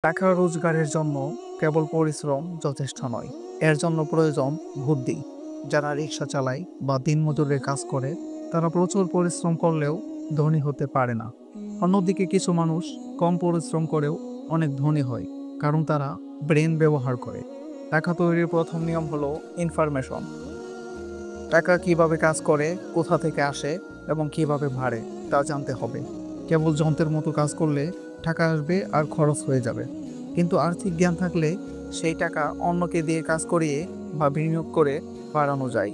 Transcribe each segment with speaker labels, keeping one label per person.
Speaker 1: টাকা রোজগারের জন্য কেবল পরিশ্রম যথেষ্ট নয়, এর জন্য প্রয়োজন বুদ্ধি। যারা রিক্সা চালায় বা দিনমজুরের কাজ করে তারা প্রচুর পরিশ্রম করলেও ধনী হতে পারে না। অন্যদিকে কিছু মানুষ কম পরিশ্রম করেও অনেক ধনী হয়, কারণ তারা ব্রেন ব্যবহার করে। টাকা তৈরির প্রথম নিয়ম হলো ইনফরমেশন। টাকা কিভাবে কাজ করে, কোথা থেকে আসে এবং কিভাবে বাড়ে তা জানতে হবে। কেবল যন্ত্রের মতো কাজ করলে টাকা আসবে আর খরচ হয়ে যাবে, কিন্তু আর্থিক জ্ঞান থাকলে সেই টাকা অন্যকে দিয়ে কাজ করিয়ে বা বিনিয়োগ করে বাড়ানো যায়।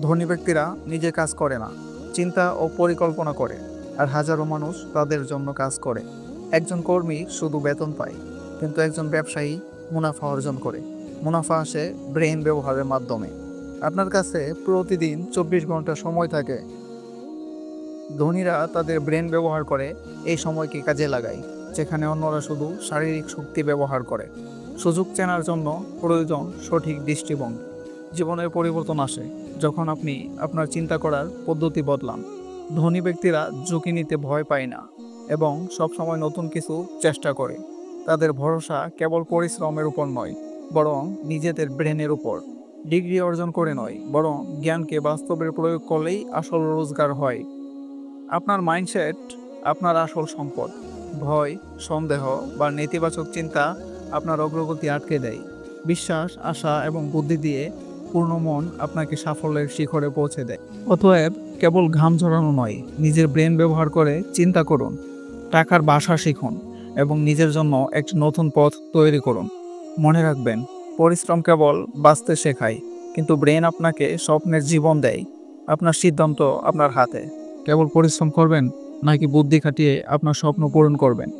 Speaker 1: ধনী ব্যক্তিরা নিজে কাজ করে না, চিন্তা ও পরিকল্পনা করে, আর হাজারো মানুষ তাদের জন্য কাজ করে। একজন কর্মী শুধু বেতন পায়, কিন্তু একজন ব্যবসায়ী মুনাফা অর্জন করে। মুনাফা আসে ব্রেন ব্যবহারের মাধ্যমে। আপনার কাছে প্রতিদিন 24 ঘন্টা সময় থাকে। ধনীরা তাদের ব্রেন ব্যবহার করে এই সময়কে কাজে লাগায়, যেখানে অন্যরা শুধু শারীরিক শক্তি ব্যবহার করে। সুযোগ চেনার জন্য প্রয়োজন সঠিক দৃষ্টিভঙ্গি। জীবনের পরিবর্তন আসে যখন আপনি আপনার চিন্তা করার পদ্ধতি বদলান। ধনী ব্যক্তিরা ঝুঁকি নিতে ভয় পায় না এবং সবসময় নতুন কিছু চেষ্টা করে। তাদের ভরসা কেবল পরিশ্রমের উপর নয়, বরং নিজেদের ব্রেনের উপর। ডিগ্রি অর্জন করে নয়, বরং জ্ঞানকে বাস্তবে প্রয়োগ করলেই আসল রোজগার হয়। আপনার মাইন্ডসেট আপনার আসল সম্পদ। ভয়, সন্দেহ বা নেতিবাচক চিন্তা আপনার অগ্রগতি আটকে দেয়। বিশ্বাস, আশা এবং বুদ্ধি দিয়ে পূর্ণ মন আপনাকে সাফল্যের শিখরে পৌঁছে দেয়। অতএব কেবল ঘাম ঝরানো নয়, নিজের ব্রেন ব্যবহার করে চিন্তা করুন, টাকার ভাষা শিখুন এবং নিজের জন্য একটি নতুন পথ তৈরি করুন। মনে রাখবেন, পরিশ্রম কেবল বাঁচতে শেখায়, কিন্তু ব্রেন আপনাকে স্বপ্নের জীবন দেয়। আপনার সিদ্ধান্ত আপনার হাতে। কেবল পরিশ্রম করবেন নাকি বুদ্ধি খাটিয়ে আপনার স্বপ্ন পূরণ করবেন।